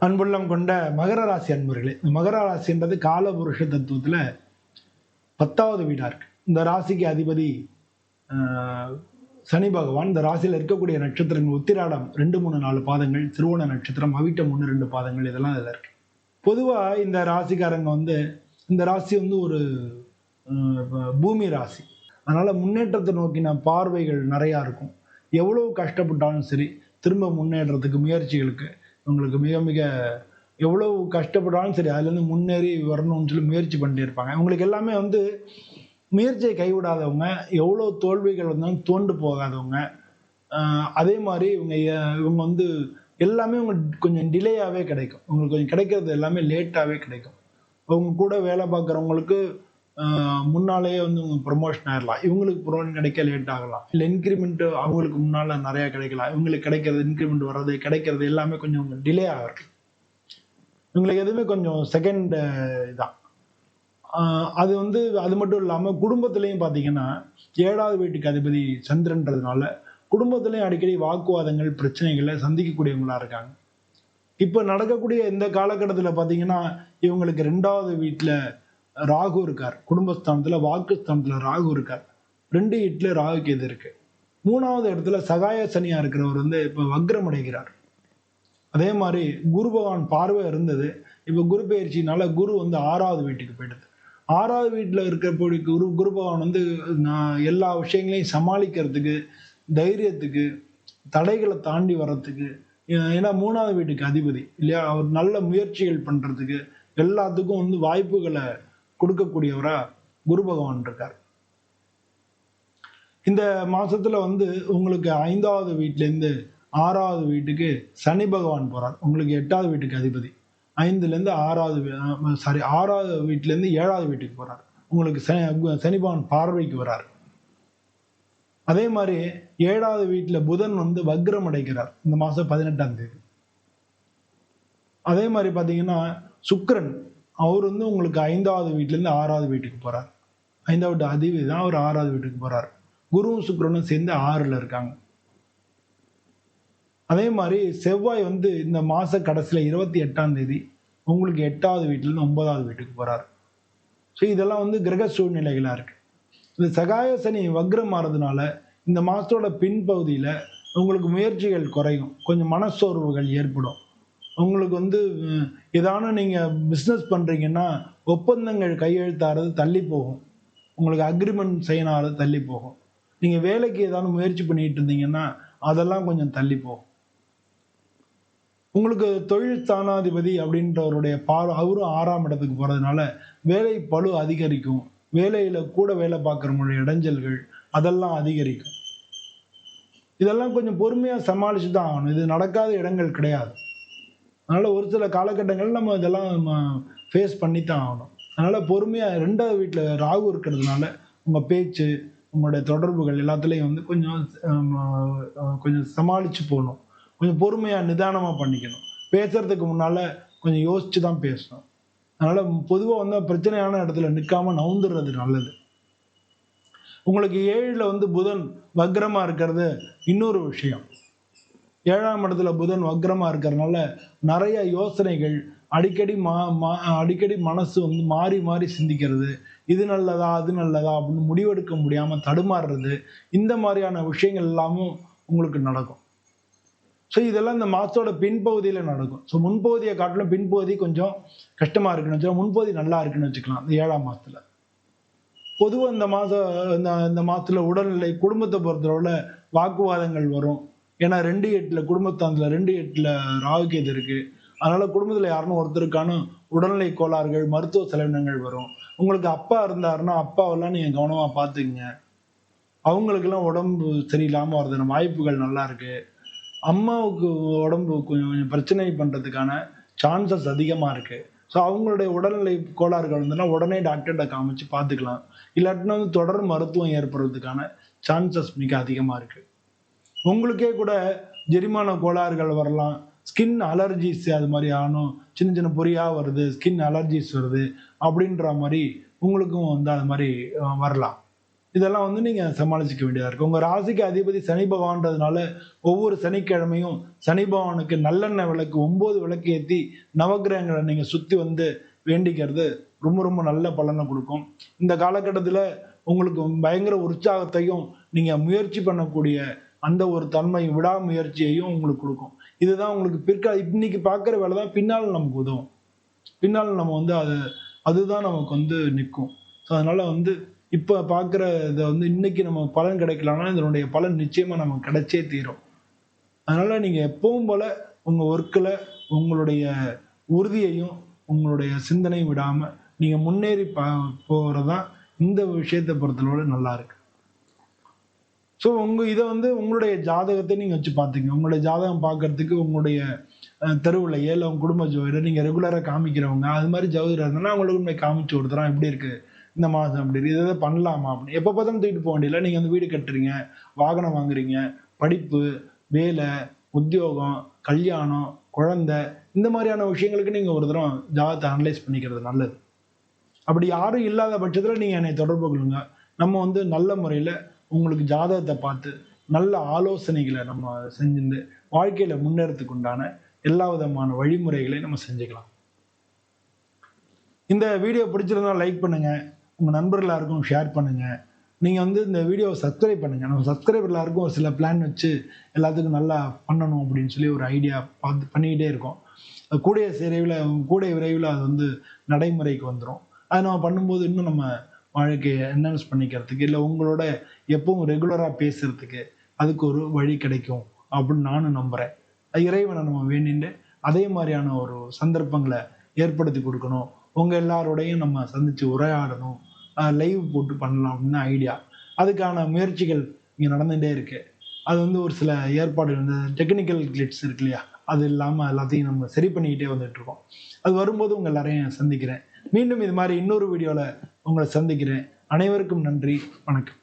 அன்புள்ளம் கொண்ட மகர ராசி அன்பர்களே, இந்த மகர ராசின்றது காலபுருஷ தத்துவத்துல 10வது வீடா இருக்கு. இந்த ராசிக்கு அதிபதி சனி பகவான். இந்த ராசியில இருக்கக்கூடிய நட்சத்திரங்கள் உத்திராடம் 2, 3, 4 பாதங்கள், திருவோண நட்சத்திரம், அவிட்டம் 1, 2 பாதங்கள், இதெல்லாம் இதுல இருக்கு. பொதுவா இந்த ராசிக்காரங்க இந்த ராசி ஒரு பூமி ராசி. அதனால முன்னேற்றத்தை நோக்கின பார்வைகள் நிறையா இருக்கும். எவ்வளவு கஷ்டப்பட்டாலும் சரி, திரும்ப முன்னேற்றத்துக்கு முயற்சிகளுக்கு உங்களுக்கு மிக மிக எவ்வளவு கஷ்டப்பட்டாலும் சரி, அதுலேருந்து முன்னேறி வரணும்னு சொல்லி முயற்சி பண்ணிட்டே இருப்பாங்க. இவங்களுக்கு எல்லாமே முயற்சியை கைவிடாதவங்க, எவ்வளோ தோல்விகள் வந்தாலும் தோண்டு போகாதவங்க. அதே மாதிரி இவங்க எல்லாமே உங்களுக்கு கொஞ்சம் டிலேயாகவே கிடைக்கும். உங்களுக்கு கொஞ்சம் கிடைக்கிறது எல்லாமே லேட்டாகவே கிடைக்கும். அவங்க கூட வேலை பார்க்குறவங்களுக்கு முன்னாலேயே ப்ரொமோஷன் ஆயிடலாம். இவங்களுக்கு ப்ரொமோஷன் கிடைக்க லேட் ஆகலாம். இல்லை இன்க்ரிமெண்ட் அவங்களுக்கு முன்னால நிறைய கிடைக்கலாம். இவங்களுக்கு கிடைக்கிறது, இன்க்ரிமெண்ட் வர்றது, கிடைக்கிறது எல்லாமே கொஞ்சம் டிலே ஆகும். இவங்களுக்கு எதுவுமே கொஞ்சம் செகண்ட் இதான். அது அது மட்டும் இல்லாமல் குடும்பத்திலையும் பார்த்தீங்கன்னா 7வது வீட்டுக்கு அதிபதி சந்திரன்றதுனால குடும்பத்திலையும் அடிக்கடி வாக்குவாதங்கள், பிரச்சனைகளை சந்திக்கக்கூடியவங்களா இருக்காங்க. இப்போ நடக்கக்கூடிய இந்த காலகட்டத்தில் பார்த்தீங்கன்னா இவங்களுக்கு 2வது வீட்டில் ராகு இருக்கார். குடும்பஸ்தானத்துல, வாக்குஸ்தானத்துல ராகு இருக்கார். 2 வீட்டுல ராகு கேது இருக்கு. 3வது இடத்துல சகாய சனியா இருக்கிறவர் இப்ப வக்ரம் அடைகிறார். அதே மாதிரி குரு பகவான் பார்வை இருந்தது. இப்ப குரு பயிற்சினால குரு 6வது வீட்டுக்கு போயிடுது. 6வது வீட்டுல இருக்கிற குரு பகவான் எல்லா விஷயங்களையும் சமாளிக்கிறதுக்கு, தைரியத்துக்கு, தடைகளை தாண்டி வர்றதுக்கு, ஏன்னா 3வது வீட்டுக்கு அதிபதி இல்லையா, அவர் நல்ல முயற்சிகள் பண்றதுக்கு எல்லாத்துக்கும் வாய்ப்புகளை கொடுக்கக்கூடியவரா குரு பகவான் இருக்கார். இந்த மாசத்துல உங்களுக்கு 5வது வீட்டுல இருந்து 6வது வீட்டுக்கு சனி பகவான் போறார். உங்களுக்கு 8வது வீட்டுக்கு அதிபதி 5ல இருந்து 6வது வீட்டுல இருந்து 7வது வீட்டுக்கு போறார். உங்களுக்கு சனி பகவான் பார்வைக்கு வர்றார். அதே மாதிரி 7வது வீட்டுல புதன் வக்ரம் அடைக்கிறார் இந்த மாசம் 18ஆம் தேதி. அதே மாதிரி பாத்தீங்கன்னா சுக்கிரன் அவர் உங்களுக்கு 5வது வீட்டுல இருந்து 6வது வீட்டுக்கு போறார். 5வது அதிபதி தான் அவர் 6வது வீட்டுக்கு போறார். குருவும் சுக்கிரனும் சேர்ந்து 6ல இருக்காங்க. அதே மாதிரி செவ்வாய் இந்த மாச கடைசியில 28ஆம் தேதி உங்களுக்கு 8வது வீட்டுல இருந்து 9வது வீட்டுக்கு போறார். ஸோ இதெல்லாம் கிரக சூழ்நிலைகளா இருக்கு. இந்த சகாய சனி வக்ரம் ஆறதுனால இந்த மாசத்தோட பின்பகுதியில உங்களுக்கு முயற்சிகள் குறையும், கொஞ்சம் மனசோர்வுகள் ஏற்படும். உங்களுக்கு ஏதான நீங்க பிசினஸ் பண்றீங்கன்னா ஒப்பந்தங்கள் கையெழுத்தாறது தள்ளி போகும். உங்களுக்கு அக்ரிமெண்ட் செய்யறது தள்ளி போகும். நீங்க வேலைக்கு ஏதாவது முயற்சி பண்ணிட்டு இருந்தீங்கன்னா அதெல்லாம் கொஞ்சம் தள்ளி போகும். உங்களுக்கு தொழில் ஸ்தானாதிபதி அப்படின்றவருடைய அவரும் 6ஆம் இடத்துக்கு போறதுனால வேலை பளு அதிகரிக்கும். வேலையில கூட வேலை பார்க்குறவங்களுடைய இடைஞ்சல்கள் அதெல்லாம் அதிகரிக்கும். இதெல்லாம் கொஞ்சம் பொறுமையா சமாளிச்சு தான் ஆகணும். இது நடக்காத இடங்கள் கிடையாது. அதனால ஒரு சில காலகட்டங்கள் நம்ம இதெல்லாம் ஃபேஸ் பண்ணித்தான் ஆகணும். அதனால பொறுமையா 2வது வீட்டுல ராகு இருக்கிறதுனால உங்க பேச்சு, உங்களுடைய தொடர்புகள் எல்லாத்துலயும் கொஞ்சம் சமாளிச்சு போகணும். கொஞ்சம் பொறுமையா நிதானமா பண்ணிக்கணும். பேசுறதுக்கு முன்னால கொஞ்சம் யோசிச்சு தான் பேசணும். அதனால பொதுவா பிரச்சனையான இடத்துல நிற்காம நவுந்துடுறது நல்லது. உங்களுக்கு 7ல புதன் வக்ரமா இருக்கிறது இன்னொரு விஷயம். 7ஆம் இடத்துல புதன் வக்ரமா இருக்கிறதுனால நிறைய யோசனைகள், அடிக்கடி மனசு மாறி மாறி சிந்திக்கிறது, இது நல்லதா அது நல்லதா அப்படின்னு முடிவெடுக்க முடியாம தடுமாறுறது, இந்த மாதிரியான விஷயங்கள் எல்லாமும் உங்களுக்கு நடக்கும். ஸோ இதெல்லாம் இந்த மாசத்தோட பின்பகுதியில நடக்கும். ஸோ முன்பகுதியை காட்டிலும் பின்பகுதி கொஞ்சம் கஷ்டமா இருக்குன்னு வச்சுக்கலாம், முன்பகுதி நல்லா இருக்குன்னு வச்சுக்கலாம். இந்த 7ஆம் மாசத்துல பொதுவா இந்த மாசத்துல உடல்நிலை, குடும்பத்தை பொறுத்தவரை வாக்குவாதங்கள் வரும். ஏன்னா 2/8 குடும்பத்தாந்துல 2/8 ராகு கேது இருக்கு. அதனால குடும்பத்துல யாருன்னு ஒருத்தருக்கான உடல்நிலை கோளாறுகள், மருத்துவ செலவினங்கள் வரும். உங்களுக்கு அப்பா இருந்தாருன்னா அப்பாவெல்லாம் நீங்க கவனமா பாத்துக்கங்க. அவங்களுக்கெல்லாம் உடம்பு சரியில்லாம வருதுன வாய்ப்புகள் நல்லா இருக்கு. அம்மாவுக்கு உடம்பு கொஞ்சம் பிரச்சனை பண்றதுக்கான சான்சஸ் அதிகமா இருக்கு. ஸோ அவங்களுடைய உடல்நிலை கோளாறுகள் உடனே டாக்டர்கிட்ட காமிச்சு பார்த்துக்கலாம். இல்லாட்டினா தொடர் மருத்துவம் ஏற்படுறதுக்கான சான்சஸ் மிக அதிகமா இருக்கு. உங்களுக்கே கூட ஜெரிமான கோளாறுகள் வரலாம், ஸ்கின் அலர்ஜிஸ் அது மாதிரி ஆனும், சின்ன சின்ன பொறியா வருது, ஸ்கின் அலர்ஜிஸ் வருது அப்படின்ற மாதிரி உங்களுக்கும் அது மாதிரி வரலாம். இதெல்லாம் வந்து நீங்க சமாளிச்சுக்க வேண்டியதா இருக்கு. உங்க ராசிக்கு அதிபதி சனி பகவான்றதுனால ஒவ்வொரு சனிக்கிழமையும் சனி பகவானுக்கு நல்லெண்ணெய் விளக்கு 9 விளக்கு ஏத்தி நவக்கிரகங்களை நீங்க சுத்தி வந்து வேண்டிக்கிறது ரொம்ப ரொம்ப நல்ல பலனை கொடுக்கும். இந்த காலகட்டத்துல உங்களுக்கு பயங்கர உற்சாகத்தையும் நீங்க முயற்சி பண்ணக்கூடிய அந்த ஒரு தன்மை விடாமுயற்சியையும் உங்களுக்கு கொடுக்கும். இதுதான் உங்களுக்கு இன்னைக்கு பார்க்குற வேலை தான் பின்னால நமக்கு உதவும். பின்னால நம்ம வந்து அதுதான் நமக்கு வந்து நிற்கும். ஸோ அதனால வந்து இப்ப பார்க்குற இதை வந்து இன்னைக்கு நம்ம பலன் கிடைக்கலன்னா இதனுடைய பலன் நிச்சயமா நமக்கு கிடைச்சே தீரும். அதனால நீங்க எப்பவும் போல உங்க ஒர்க்ல உங்களுடைய உறுதியையும் உங்களுடைய சிந்தனையும் விடாம நீங்க முன்னேறி போறதுதான் இந்த விஷயத்தை பொறுத்தளவுல நல்லா இருக்கு. ஸோ இதை வந்து உங்களுடைய ஜாதகத்தை நீங்க வச்சு பார்த்துங்க. உங்களுடைய ஜாதகம் பார்க்கறதுக்கு உங்களுடைய தெருவில் இல்லை உங்க குடும்ப ஜோதிடர் நீங்க ரெகுலரா காமிக்கிறவங்க அது மாதிரி ஜோதிடர் இருந்தாலும் அவங்களுக்கு உண்மை காமிச்சு கொடுத்துறோம் எப்படி இருக்கு இந்த மாதம் அப்படி இருக்கு இதை பண்ணலாமா அப்படின்னு எப்போ பார்த்தாலும் தூக்கிட்டு போக வேண்டியதில்லை. நீங்க வந்து வீடு கட்டுறீங்க, வாகனம் வாங்குறீங்க, படிப்பு, வேலை, உத்தியோகம், கல்யாணம், குழந்தை இந்த மாதிரியான விஷயங்களுக்கு நீங்க ஒரு தடவை ஜாதகத்தை அனலைஸ் பண்ணிக்கிறது நல்லது. அப்படி யாரும் இல்லாத பட்சத்துல நீங்க என்னை தொடர்பு கொள்ளுங்க. நம்ம வந்து நல்ல முறையில உங்களுக்கு ஜாதகத்தை பார்த்து நல்ல ஆலோசனைகளை நம்ம செஞ்சு வாழ்க்கையில முன்னேறதுக்கு உண்டான எல்லா விதமான வழிமுறைகளை நம்ம செஞ்சுக்கலாம். இந்த வீடியோ பிடிச்சிருந்தா லைக் பண்ணுங்க, உங்க நண்பர்கள் எல்லாருக்கும் ஷேர் பண்ணுங்க. நீங்க வந்து இந்த வீடியோவை சப்ஸ்கிரைப் பண்ணுங்க. நம்ம சப்ஸ்கிரைபர் எல்லாருக்கும் ஒரு சில பிளான் வச்சு எல்லாத்துக்கும் நல்லா பண்ணணும் அப்படின்னு சொல்லி ஒரு ஐடியா பண்ணிக்கிட்டே இருக்கோம். கூடிய விரைவில் அது வந்து நடைமுறைக்கு வந்துடும். அதை நம்ம பண்ணும்போது இன்னும் நம்ம வாழ்க்கையை என்ஹான்ஸ் பண்ணிக்கிறதுக்கு இல்லை உங்களோட எப்பவும் ரெகுலராக பேசுறதுக்கு அதுக்கு ஒரு வழி கிடைக்கும் அப்படின்னு நானும் நம்புறேன். இறைவனை நம்ம வேண்டிட்டு அதே மாதிரியான ஒரு சந்தர்ப்பங்களை ஏற்படுத்தி கொடுக்கணும். உங்க எல்லாரோடையும் நம்ம சந்திச்சு உரையாடணும், லைவ் போட்டு பண்ணலாம் அப்படின்னு ஐடியா. அதுக்கான முயற்சிகள் இங்கே நடந்துகிட்டே இருக்கு. அது வந்து ஒரு சில ஏற்பாடுகள் இந்த டெக்னிக்கல் கிளிட்ஸ் இருக்கு இல்லையா, அது இல்லாமல் எல்லாத்தையும் நம்ம சரி பண்ணிக்கிட்டே வந்துட்டு இருக்கோம். அது வரும்போது உங்க எல்லாரையும் சந்திக்கிறேன். மீண்டும் இது மாதிரி இன்னொரு வீடியோவில் உங்களை சந்திக்கிறேன். அனைவருக்கும் நன்றி, வணக்கம்.